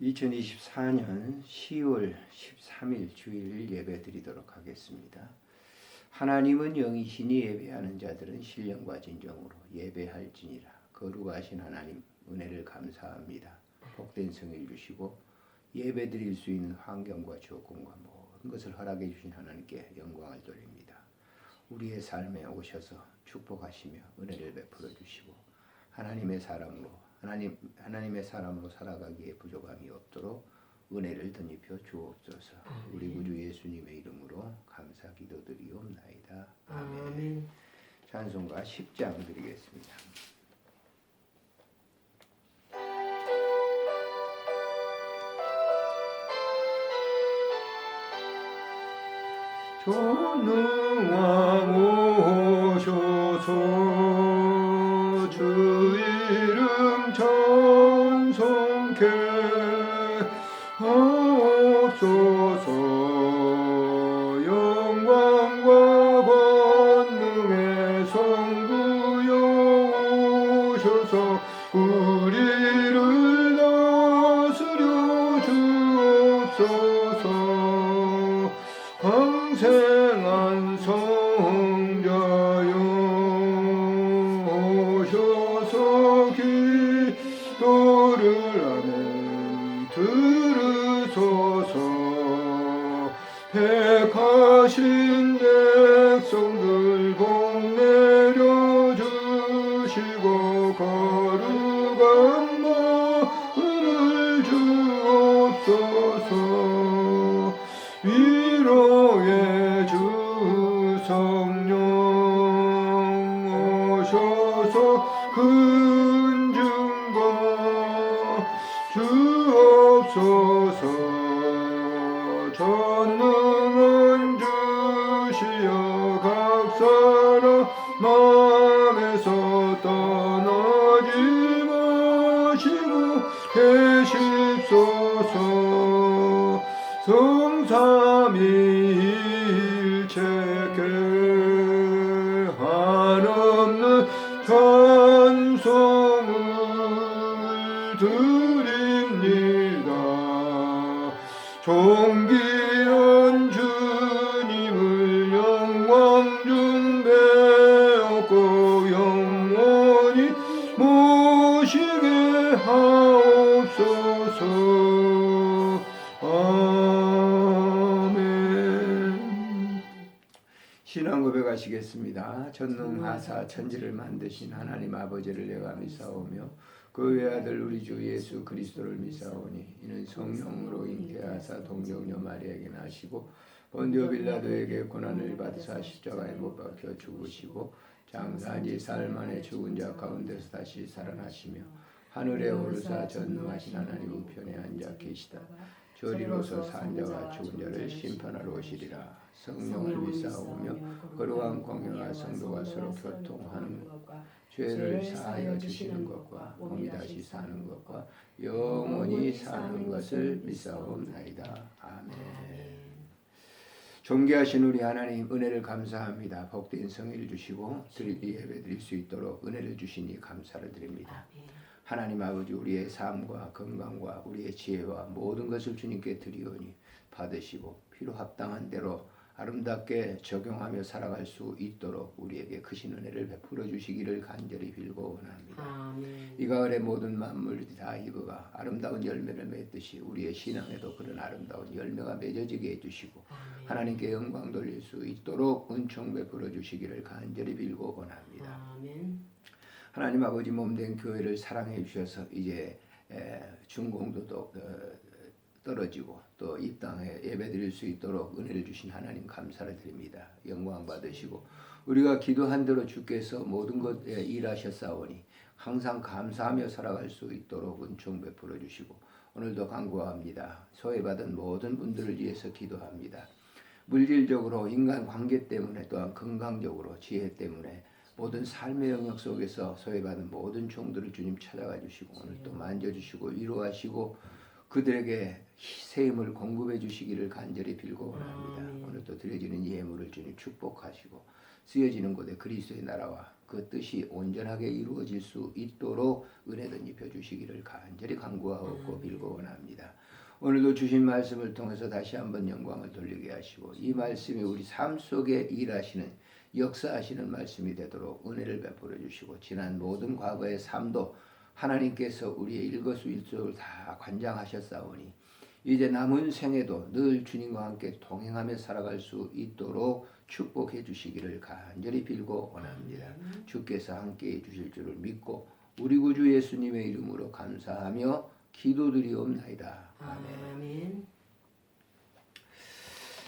2024년 10월 13일 주일 예배 드리도록 하겠습니다. 하나님은 영이시니 예배하는 자들은 신령과 진정으로 예배할지니라. 거룩하신 하나님 은혜를 감사합니다. 복된 성일 주시고 예배 드릴 수 있는 환경과 조건과 모든 것을 허락해 주신 하나님께 영광을 돌립니다. 우리의 삶에 오셔서 축복하시며 은혜를 베풀어 주시고 하나님의 사람으로 살아가기에 부족함이 없도록 은혜를 덧입혀 주옵소서. 우리 구주 예수님의 이름으로 감사 기도드리옵나이다. 아멘. 찬송가 10장 드리겠습니다. 전능왕 오셔서 주 이름 찬송케 하옵소서. 영광과 권능의 성부여 오셔서 우리를 다스려 주옵소서. 강생한 성자여 오셔서 기도를 아멘 들으소서. 택하신 백성들 복 내려주시고 거룩한 마음을 주옵소서. 위로의 주 성령 오셔서 큰 증거 주옵소서. 전능한 주시여 각 사람 마음에서 떠나지 마시고 계십소서. 성삼위일체께 한없는 찬송을 드립니다. 존귀한 주님을 영광 중 배웠고 영원히 모시게 하옵소서. 신앙 고백하시겠습니다. 전능하사 천지를 만드신 하나님 아버지를 내가 믿사오며 그 외아들 우리 주 예수 그리스도를 믿사오니 이는 성령으로 잉태하사 동정녀 마리아에게 나시고 본디오 빌라도에게 고난을 받으사 십자가에 못 박혀 죽으시고 장사한 지 사흘 만에 죽은 자 가운데서 다시 살아나시며 하늘에 오르사 전능하신 하나님 우편에 앉아 계시다. 저리로서 산 자와 죽은 자를 심판하러 오시리라. 성령을 믿사오며 거룩한 공회와 성도가 서로 교통하는 것과 죄를 사하여 주시는 것과 몸이 다시 사는 것과 영원히 사는 것을 믿사옵나이다. 아멘. 존귀하신 우리 하나님 은혜를 감사합니다. 복된 성일 주시고 예배 드릴 수 있도록 은혜를 주시니 감사를 드립니다. 하나님 아버지 우리의 삶과 건강과 우리의 지혜와 모든 것을 주님께 드리오니 받으시고 필요 합당한 대로 아름답게 적용하며 살아갈 수 있도록 우리에게 크신 은혜를 베풀어 주시기를 간절히 빌고 원합니다. 아멘. 이 가을의 모든 만물이 다 익어가 아름다운 열매를 맺듯이 우리의 신앙에도 그런 아름다운 열매가 맺어지게 해주시고 아멘. 하나님께 영광 돌릴 수 있도록 은총 베풀어 주시기를 간절히 빌고 원합니다. 아멘. 하나님 아버지 몸된 교회를 사랑해 주셔서 이제 중공도도 떨어지고 또 이 땅에 예배드릴 수 있도록 은혜를 주신 하나님 감사를 드립니다. 영광 받으시고 우리가 기도한 대로 주께서 모든 것에 일하셨사오니 항상 감사하며 살아갈 수 있도록 은총 베풀어 주시고 오늘도 간구합니다. 소외받은 모든 분들을 위해서 기도합니다. 물질적으로 인간 관계 때문에 또한 건강적으로 지혜 때문에 모든 삶의 영역 속에서 소외받은 모든 종들을 주님 찾아가 주시고 오늘 또 만져주시고 위로하시고 그들에게 새 힘을 공급해 주시기를 간절히 빌고 원합니다. 오늘 또 드려지는 예물을 주님 축복하시고 쓰여지는 곳에 그리스도의 나라와 그 뜻이 온전하게 이루어질 수 있도록 은혜 덧입혀 주시기를 간절히 간구하고 빌고 원합니다. 오늘도 주신 말씀을 통해서 다시 한번 영광을 돌리게 하시고 이 말씀이 우리 삶 속에 일하시는 역사하시는 말씀이 되도록 은혜를 베풀어 주시고 지난 모든 과거의 삶도 하나님께서 우리의 일거수일투족을 다 관장하셨사오니 이제 남은 생에도 늘 주님과 함께 동행하며 살아갈 수 있도록 축복해 주시기를 간절히 빌고 원합니다. 주께서 함께해 주실 줄을 믿고 우리 구주 예수님의 이름으로 감사하며 기도드리옵나이다. 아멘.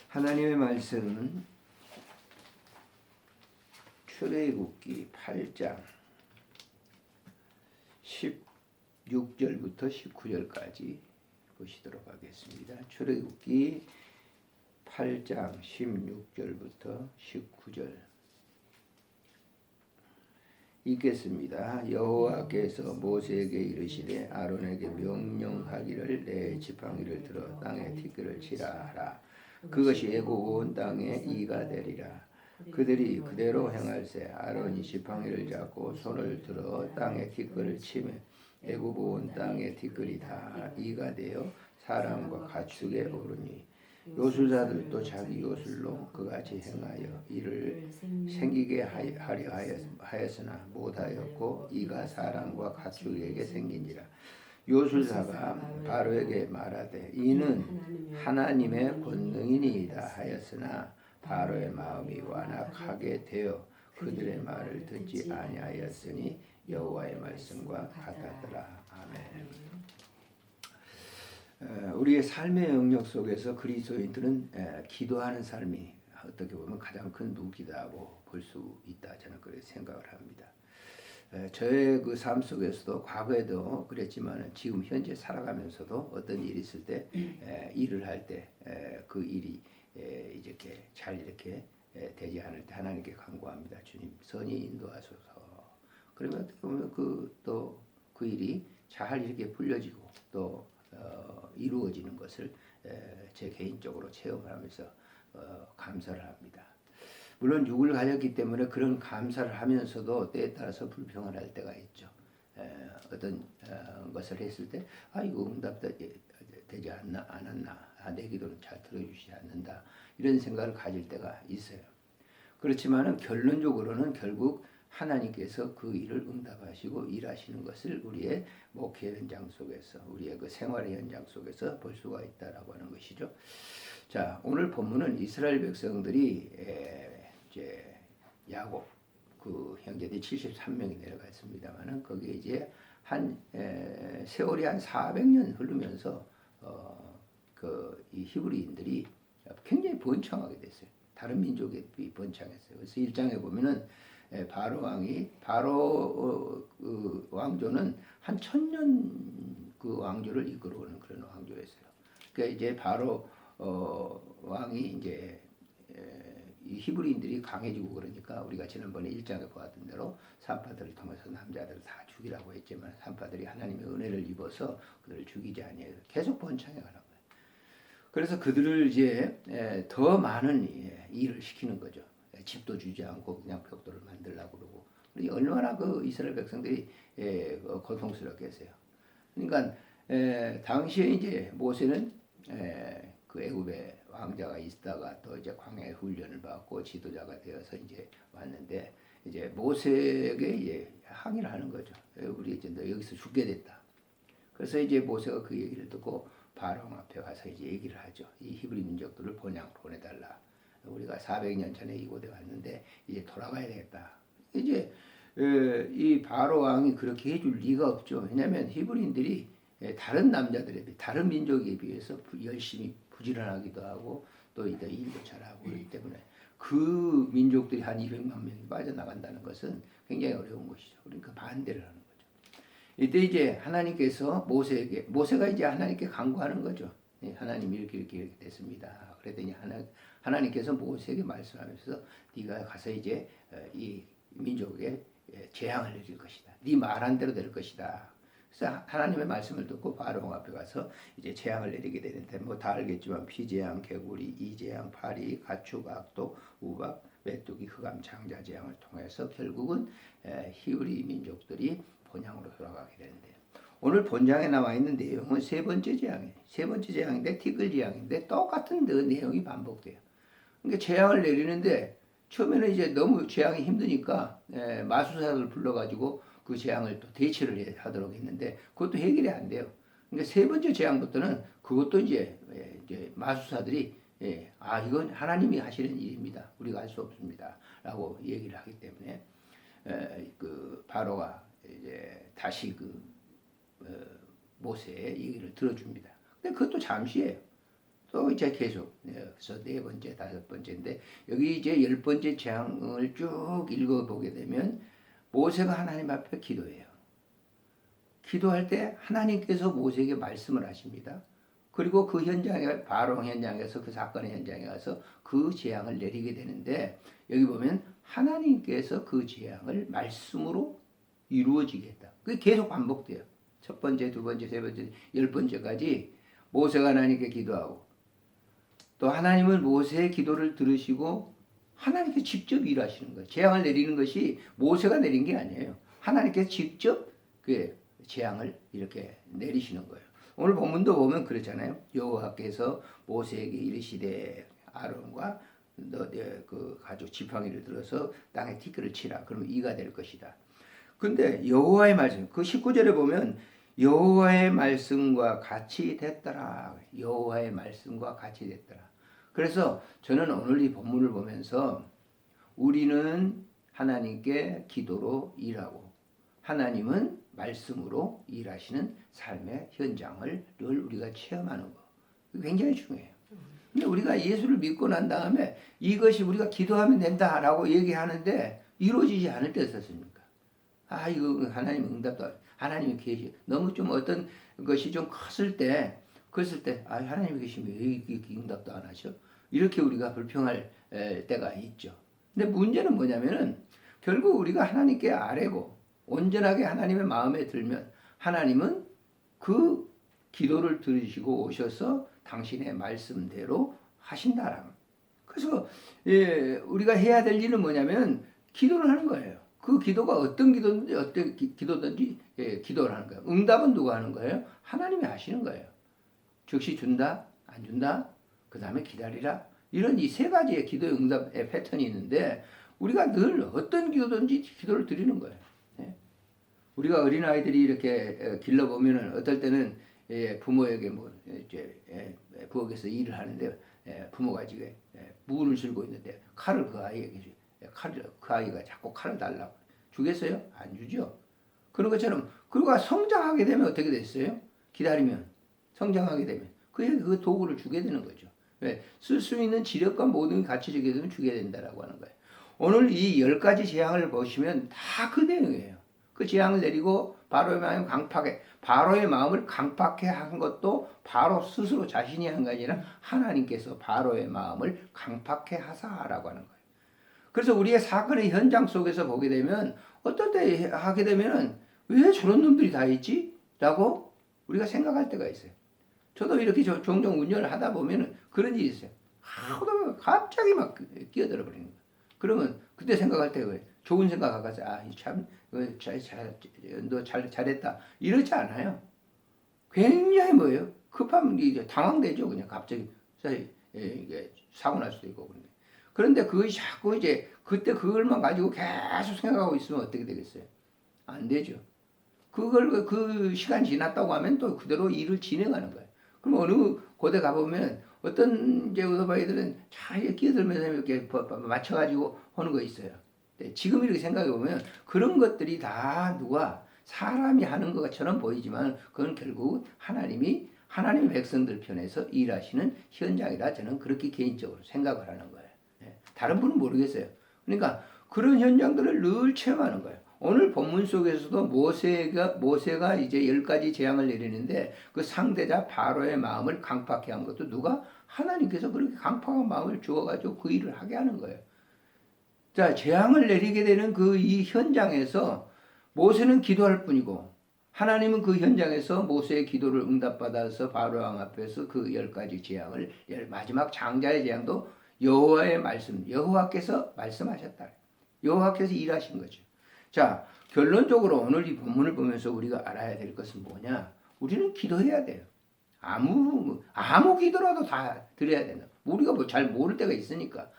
하나님의 말씀은 출애굽기 8장 16절부터 19절까지 보시도록 하겠습니다. 출애굽기 8장 16절부터 19절 읽겠습니다. 여호와께서 모세에게 이르시되 아론에게 명령하기를 내 지팡이를 들어 땅에 티끌을 치라 하라. 그것이 애굽 온 땅에 이가 되리라. 그들이 그대로 행할세 아론이 지팡이를 잡고 손을 들어 땅에 티끌을 치매 애굽 온 땅에 티끌이 다 이가 되어 사람과 가축에 오르니 요술자들도 자기 요술로 그같이 행하여 이를 생기게 하려 하였으나 못하였고 이가 사람과 가축에게 생긴지라. 요술사가 바로에게 말하되 이는 하나님의 권능이니이다 하였으나 바로의 마음이 완악하게 되어 그들의 말을 듣지 아니하였으니 여호와의 말씀과 같았더라. 아멘. 우리의 삶의 영역 속에서 그리스도인들은 기도하는 삶이 어떻게 보면 가장 큰 무기다고 볼 수 있다. 저는 그렇게 생각을 합니다. 저의 그 삶 속에서도 과거에도 그랬지만 지금 현재 살아가면서도 어떤 일이 있을 때 일을 할 때 그 일이 이렇게 잘 이렇게 되지 않을 때 하나님께 간구합니다. 주님 선히 인도하소서. 그러면 어떻게 보면 그 일이 잘 이렇게 풀려지고 또 이루어지는 것을 제 개인적으로 체험하면서 감사를 합니다. 물론 육을 가졌기 때문에 그런 감사를 하면서도 때에 따라서 불평을 때가 있죠. 어떤 것을 했을 때 이거 응답되지 않았나, 내 기도는 잘 들어주시지 않는다 이런 생각을 가질 때가 있어요. 그렇지만은 결론적으로는 결국 하나님께서 그 일을 응답하시고 일하시는 것을 우리의 목회 현장 속에서 우리의 그 생활의 현장 속에서 볼 수가 있다라고 하는 것이죠. 자, 오늘 본문은 이스라엘 백성들이 이제 야곱 그 형제들이 73명이 내려갔습니다만은 거기에 이제 세월이 한 400년 흐르면서 이 히브리인들이 굉장히 번창하게 됐어요. 다른 민족에 비해 번창했어요. 그래서 1장에 보면은 바로 왕조는 한 1000년 그 왕조를 이끌어오는 그런 왕조였어요. 그러니까 이제 바로 왕이 이제 이 히브리인들이 강해지고 그러니까 우리가 지난번에 1장에 보았던 대로 산파들을 통해서 남자들을 다 죽이라고 했지만 산파들이 하나님의 은혜를 입어서 그들을 죽이지 아니해서 계속 번창해 가는 거예요. 그래서 그들을 이제 더 많은 일을 시키는 거죠. 집도 주지 않고 그냥 벽돌을 만들려고 그러고 얼마나 그 이스라엘 백성들이 고통스럽게 했어요. 그러니까 당시에 이제 모세는 그 애굽의 왕자가 있다가 또 이제 광야에 훈련을 받고 지도자가 되어서 이제 왔는데 이제 모세에게 이제 항의를 하는 거죠. 우리 이제 너 여기서 죽게 됐다. 그래서 이제 모세가 그 얘기를 듣고 바로왕 앞에 가서 이제 얘기를 하죠. 이 히브리 민족들을 본향으로 보내달라. 우리가 400년 전에 이곳에 왔는데 이제 돌아가야 되겠다. 이제 이 바로 왕이 그렇게 해줄 리가 없죠. 왜냐하면 히브리인들이 다른 남자들에 비해 다른 민족에 비해서 열심히 부지런하기도 하고 또 이제 일도 잘하고 그렇기 때문에 그 민족들이 한 200만 명이 빠져나간다는 것은 굉장히 어려운 것이죠. 그러니까 반대를 하는 거죠. 이때 이제 하나님께서 모세가 이제 하나님께 간구하는 거죠. 하나님 이렇게 됐습니다. 그랬더니 하나님께서 모세에게 말씀하면서 네가 가서 이제 이 민족에 재앙을 내릴 것이다. 네 말한 대로 될 것이다. 그래서 하나님의 말씀을 듣고 바로왕 앞에 가서 이제 재앙을 내리게 되는데 뭐 다 알겠지만 피재앙, 개구리, 이재앙, 파리, 가축, 악독, 우박, 메뚜기, 흑암, 장자 재앙을 통해서 결국은 히브리 민족들이 본향으로 돌아가게 되는데요. 오늘 본장에 나와 있는 내용은 세 번째 재앙이에요. 세 번째 재앙인데 티끌 재앙인데 똑같은 내용이 반복돼요. 그러니까 재앙을 내리는데 처음에는 이제 너무 재앙이 힘드니까 마술사를 불러가지고 그 재앙을 또 대처를 하도록 했는데 그것도 해결이 안 돼요. 그러니까 세 번째 재앙부터는 그것도 이제 마술사들이 이건 하나님이 하시는 일입니다. 우리가 할 수 없습니다. 라고 얘기를 하기 때문에 그 바로가 이제 다시 모세의 얘기를 들어줍니다. 근데 그것도 잠시예요. 또 이제 계속 그래서 네 번째, 다섯 번째인데 여기 이제 열 번째 재앙을 쭉 읽어보게 되면 모세가 하나님 앞에 기도해요. 기도할 때 하나님께서 모세에게 말씀을 하십니다. 그리고 그 현장에 바로 현장에서 그 사건의 현장에 가서 그 재앙을 내리게 되는데 여기 보면 하나님께서 그 재앙을 말씀으로 이루어지게 했다. 그게 계속 반복돼요. 첫 번째, 두 번째, 세 번째, 열 번째까지 모세가 하나님께 기도하고 또 하나님은 모세의 기도를 들으시고 하나님께 직접 일하시는 거예요. 재앙을 내리는 것이 모세가 내린 게 아니에요. 하나님께서 직접 그 재앙을 이렇게 내리시는 거예요. 오늘 본문도 보면 그렇잖아요. 여호와께서 모세에게 이르시되 아론과 그 가족 지팡이를 들어서 땅에 티끌을 치라. 그러면 이가 될 것이다. 근데 여호와의 말씀, 그 19절에 보면 여호와의 말씀과 같이 됐더라. 여호와의 말씀과 같이 됐더라. 그래서 저는 오늘 이 본문을 보면서 우리는 하나님께 기도로 일하고 하나님은 말씀으로 일하시는 삶의 현장을 늘 우리가 체험하는 거. 굉장히 중요해요. 근데 우리가 예수를 믿고 난 다음에 이것이 우리가 기도하면 된다라고 얘기하는데 이루어지지 않을 때 어떻습니까? 이거 하나님 응답도 하나님이 계시. 너무 좀 어떤 것이 좀 컸을 때 하나님이 계시면 왜 이렇게 응답도 안 하죠? 이렇게 우리가 불평할 때가 있죠. 근데 문제는 뭐냐면은 결국 우리가 하나님께 아뢰고 온전하게 하나님의 마음에 들면 하나님은 그 기도를 들으시고 오셔서 당신의 말씀대로 하신다라는. 그래서 우리가 해야 될 일은 뭐냐면 기도를 하는 거예요. 그 기도가 어떤 기도든지 어떤 기도든지 기도를 하는 거예요. 응답은 누가 하는 거예요? 하나님이 하시는 거예요. 즉시 준다, 안 준다, 그 다음에 기다리라. 이런 이 세 가지의 기도의 응답의 패턴이 있는데 우리가 늘 어떤 기도든지 기도를 드리는 거예요. 우리가 어린아이들이 이렇게 길러보면은 어떨 때는 부모에게 부엌에서 일을 하는데 부모가 지금 무를 들고 있는데 칼을 그 아이에게 그 아이가 자꾸 칼을 달라고 주겠어요? 안 주죠. 그런 것처럼 그가 성장하게 되면 어떻게 됐어요? 기다리면 성장하게 되면 그에게 그 도구를 주게 되는 거죠. 왜? 쓸 수 있는 지력과 모든 가치 주게 되면 주게 된다라고 하는 거예요. 오늘 이 10가지 재앙을 보시면 다 그 내용이에요. 그 재앙을 내리고 바로의 마음을 강팍해 한 것도 바로 스스로 자신이 한 게 아니라 하나님께서 바로의 마음을 강팍해 하사라고 하는 거예요. 그래서 우리의 사건의 현장 속에서 보게 되면 어떨 때 하게 되면은 왜 저런 놈들이 다 있지? 라고 우리가 생각할 때가 있어요. 저도 이렇게 종종 운전을 하다 보면은 그런 일이 있어요. 하다 갑자기 막 끼어들어 버리는 거예요. 그러면 그때 생각할 때 왜 좋은 생각하고 너 잘했다 이러지 않아요. 굉장히 뭐예요? 급하면 이제 당황되죠. 그냥 갑자기 이게 사고 날 수도 있고 그런데 그것이 자꾸 이제 그때 그걸만 가지고 계속 생각하고 있으면 어떻게 되겠어요? 안 되죠. 그 시간 지났다고 하면 또 그대로 일을 진행하는 거예요. 그럼 어느 곳에 가보면 어떤 이제 오토바이들은 잘 끼어들면서 이렇게 맞춰가지고 하는 거 있어요. 지금 이렇게 생각해 보면 그런 것들이 다 누가 사람이 하는 것처럼 보이지만 그건 결국 하나님의 백성들 편에서 일하시는 현장이라 저는 그렇게 개인적으로 생각을 하는 거예요. 다른 분은 모르겠어요. 그러니까 그런 현장들을 늘 체험하는 거예요. 오늘 본문 속에서도 모세가 이제 10가지 재앙을 내리는데 그 상대자 바로의 마음을 강팍해 한 것도 누가? 하나님께서 그렇게 강팍한 마음을 주어가지고 그 일을 하게 하는 거예요. 자, 재앙을 내리게 되는 이 현장에서 모세는 기도할 뿐이고 하나님은 그 현장에서 모세의 기도를 응답받아서 바로 왕 앞에서 그 10가지 재앙을 마지막 장자의 재앙도 여호와의 말씀, 여호와께서 말씀하셨다. 여호와께서 일하신 거죠. 자, 결론적으로 오늘 이 본문을 보면서 우리가 알아야 될 것은 뭐냐? 우리는 기도해야 돼요. 아무 기도라도 다 드려야 된다. 우리가 뭐 잘 모를 때가 있으니까.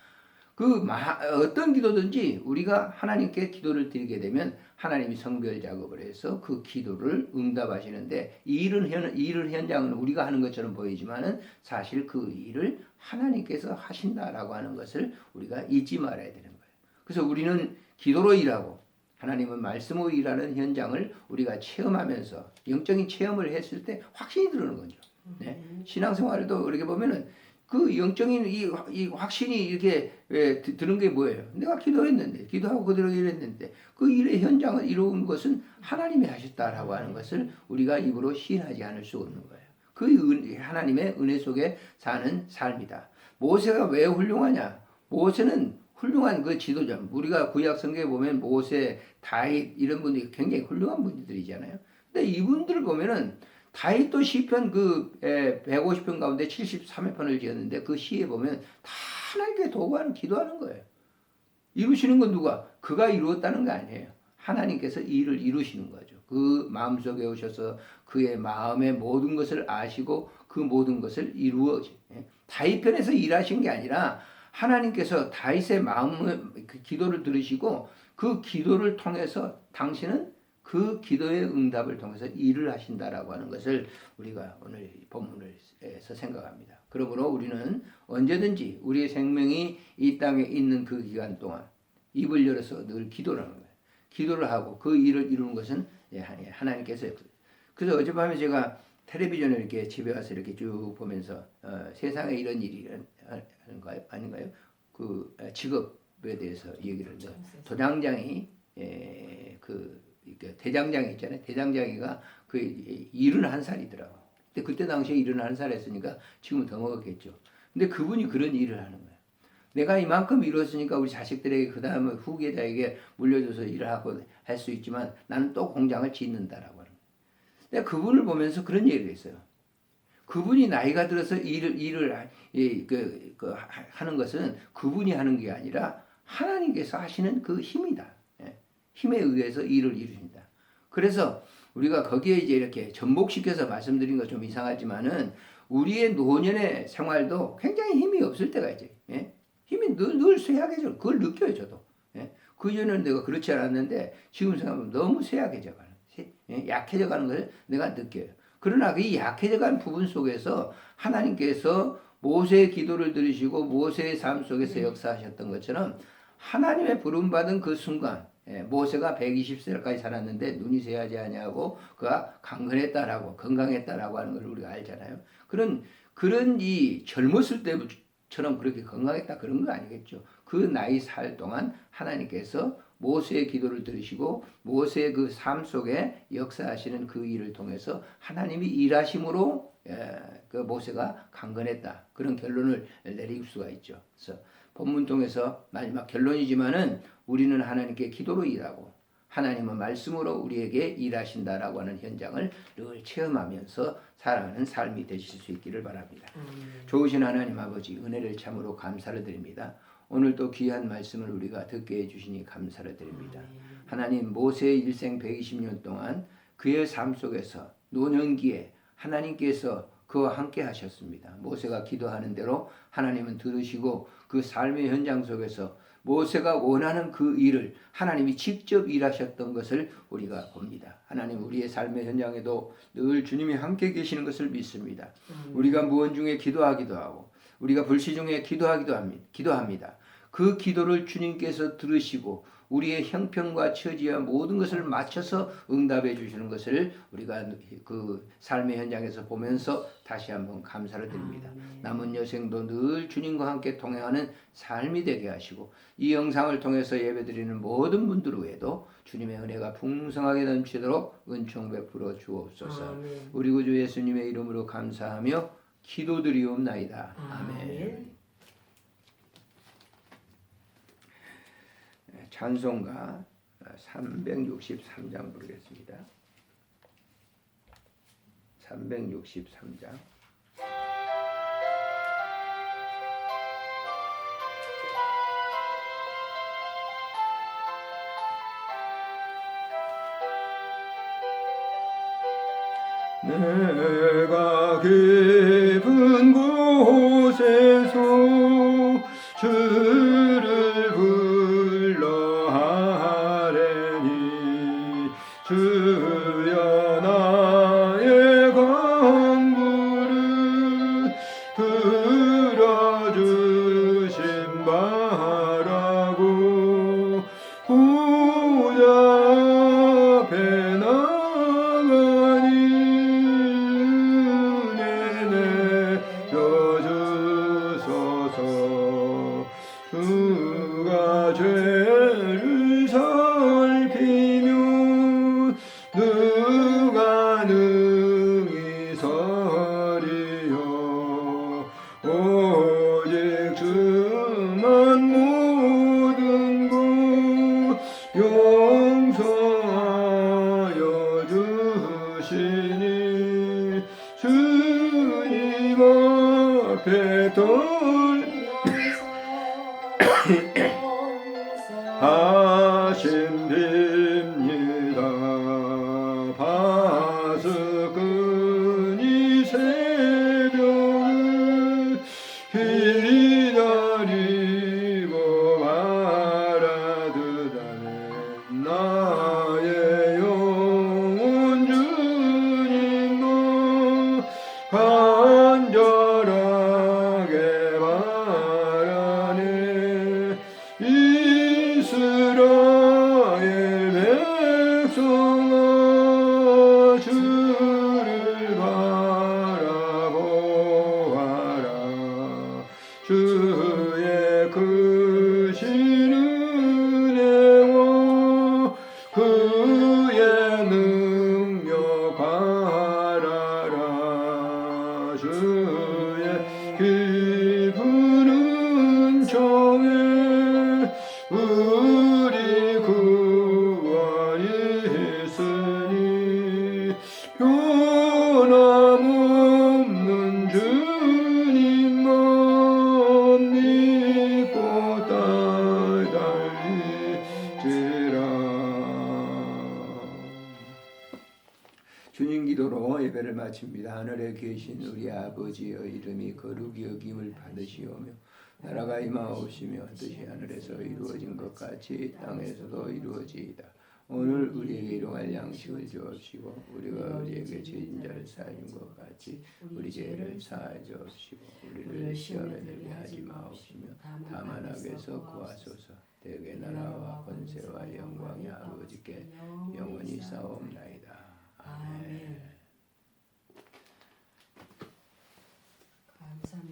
어떤 기도든지 우리가 하나님께 기도를 드리게 되면 하나님이 성별 작업을 해서 그 기도를 응답하시는데 이 일을 현장은 우리가 하는 것처럼 보이지만은 사실 그 일을 하나님께서 하신다라고 하는 것을 우리가 잊지 말아야 되는 거예요. 그래서 우리는 기도로 일하고 하나님은 말씀으로 일하는 현장을 우리가 체험하면서 영적인 체험을 했을 때 확신이 들어오는 거죠. 네? 신앙생활도 이렇게 보면은 그 영적인 이 확신이 이렇게 드는 게 뭐예요? 내가 기도했는데, 기도하고 그대로 일했는데, 그 일의 현장을 이루은 것은 하나님이 하셨다라고 하는 것을 우리가 입으로 시인하지 않을 수 없는 거예요. 그 하나님의 은혜 속에 사는 삶이다. 모세가 왜 훌륭하냐? 모세는 훌륭한 그 지도자. 우리가 구약 성경에 보면 모세, 다윗 이런 분들이 굉장히 훌륭한 분들이잖아요. 근데 이분들을 보면은 다윗도 시편 150편 가운데 73편을 지었는데 그 시에 보면 다 하나님께 도구하는 기도하는 거예요. 이루시는 건 누가? 그가 이루었다는 거 아니에요. 하나님께서 일을 이루시는 거죠. 그 마음속에 오셔서 그의 마음의 모든 것을 아시고 그 모든 것을 이루어 다윗 편에서 일하신 게 아니라 하나님께서 다윗의 마음의 기도를 들으시고 그 기도를 통해서 당신은 그 기도의 응답을 통해서 일을 하신다라고 하는 것을 우리가 오늘 본문에서 생각합니다. 그러므로 우리는 언제든지 우리의 생명이 이 땅에 있는 그 기간 동안 입을 열어서 늘 기도를 하는 거예요. 기도를 하고 그 일을 이루는 것은 하나님께서. 그래서 어젯밤에 제가 텔레비전을 이렇게 집에 와서 이렇게 쭉 보면서 세상에 이런 일이 아닌가요? 그 직업에 대해서 얘기를 해요. 도장장이 대장장이 있잖아요. 대장장이가 그 71살이더라고. 근데 그때 당시에 71살 했으니까 지금은 더 먹었겠죠. 근데 그분이 그런 일을 하는 거예요. 내가 이만큼 이뤘으니까 우리 자식들에게 그 다음에 후계자에게 물려줘서 일을 하고 할 수 있지만 나는 또 공장을 짓는다라고 하는 거예요. 내가 그분을 보면서 그런 얘기를 했어요. 그분이 나이가 들어서 일을 하는 것은 그분이 하는 게 아니라 하나님께서 하시는 그 힘이다. 힘에 의해서 일을 이루신다. 그래서 우리가 거기에 이제 이렇게 접목시켜서 말씀드린 거 좀 이상하지만은 우리의 노년의 생활도 굉장히 힘이 없을 때가 있죠. 힘이 늘 쇠약해져. 그걸 느껴요, 저도. 그전에는 내가 그렇지 않았는데 지금 생각하면 너무 쇠약해져 가는, 약해져 가는 걸 내가 느껴요. 그러나 이 약해져 가는 부분 속에서 하나님께서 모세의 기도를 들으시고 모세의 삶 속에서 역사하셨던 것처럼 하나님의 부름받은 그 순간 모세가 120세까지 살았는데 눈이 새하지 아니하고 그가 강건했다라고 건강했다라고 하는 걸 우리가 알잖아요. 그런 이 젊었을 때처럼 그렇게 건강했다 그런 거 아니겠죠. 그 나이 살 동안 하나님께서 모세의 기도를 들으시고 모세의 그 삶 속에 역사하시는 그 일을 통해서 하나님이 일하심으로 그 모세가 강건했다. 그런 결론을 내릴 수가 있죠. 그래서 본문 통해서 마지막 결론이지만은 우리는 하나님께 기도로 일하고 하나님은 말씀으로 우리에게 일하신다라고 하는 현장을 늘 체험하면서 살아가는 삶이 되실 수 있기를 바랍니다. 좋으신 하나님 아버지 은혜를 참으로 감사를 드립니다. 오늘 또 귀한 말씀을 우리가 듣게 해주시니 감사를 드립니다. 하나님 모세의 일생 120년 동안 그의 삶 속에서 노년기에 하나님께서 그와 함께 하셨습니다. 모세가 기도하는 대로 하나님은 들으시고 그 삶의 현장 속에서 모세가 원하는 그 일을 하나님이 직접 일하셨던 것을 우리가 봅니다. 하나님 우리의 삶의 현장에도 늘 주님이 함께 계시는 것을 믿습니다. 우리가 무언 중에 기도하기도 하고 우리가 불시 중에 기도합니다. 그 기도를 주님께서 들으시고 우리의 형편과 처지와 모든 것을 맞춰서 응답해 주시는 것을 우리가 그 삶의 현장에서 보면서 다시 한번 감사를 드립니다. 남은 여생도 늘 주님과 함께 동행하는 삶이 되게 하시고 이 영상을 통해서 예배드리는 모든 분들 외에도 주님의 은혜가 풍성하게 넘치도록 은총 베풀어 주옵소서. 우리 구주 예수님의 이름으로 감사하며 기도드리옵나이다. 아멘. 찬송가 363장 부르겠습니다. 363장 내가 깊은 곳에서 주를 불러 하래니 주여 나의 간구를 들어주신 바라고 보좌 앞에 나가니 은혜 내려주소서. 주가 죄를 살피면 누가 능히 서리요. 오직 주만 모든 것 용서하여 주시니 주님 앞에 하신 빕니다. 파수꾼이 새벽을 기다리고 바라드다네. 나의 영혼 주님과 간절하게 바라네. 이스라엘 백성아 주를 바라보아라. 주의 크신 은혜와 그의 능력 바라라. 주의 깊은 은총에 우리 구원이 있으니 변함없는 주님만 믿고 달리지라. 주님 기도로 예배를 마칩니다. 하늘에 계신 우리 아버지여 이름이 거룩히 여김을 받으시오며 나라가 임하옵시며 뜻이 하늘에서 이루어진 것 같이 땅에서도 이루어지이다. 오늘 우리에게 일용할 양식을 주옵시고 우리가 우리에게 죄진 자를 사해준 것 같이 우리 죄를 사하여 주옵시고 우리를 시험에 들게 하지 마옵시며 다만 악에서 구하소서. 대개 나라와 권세와 영광이 아버지께 영원히 싸움나이다. 아멘.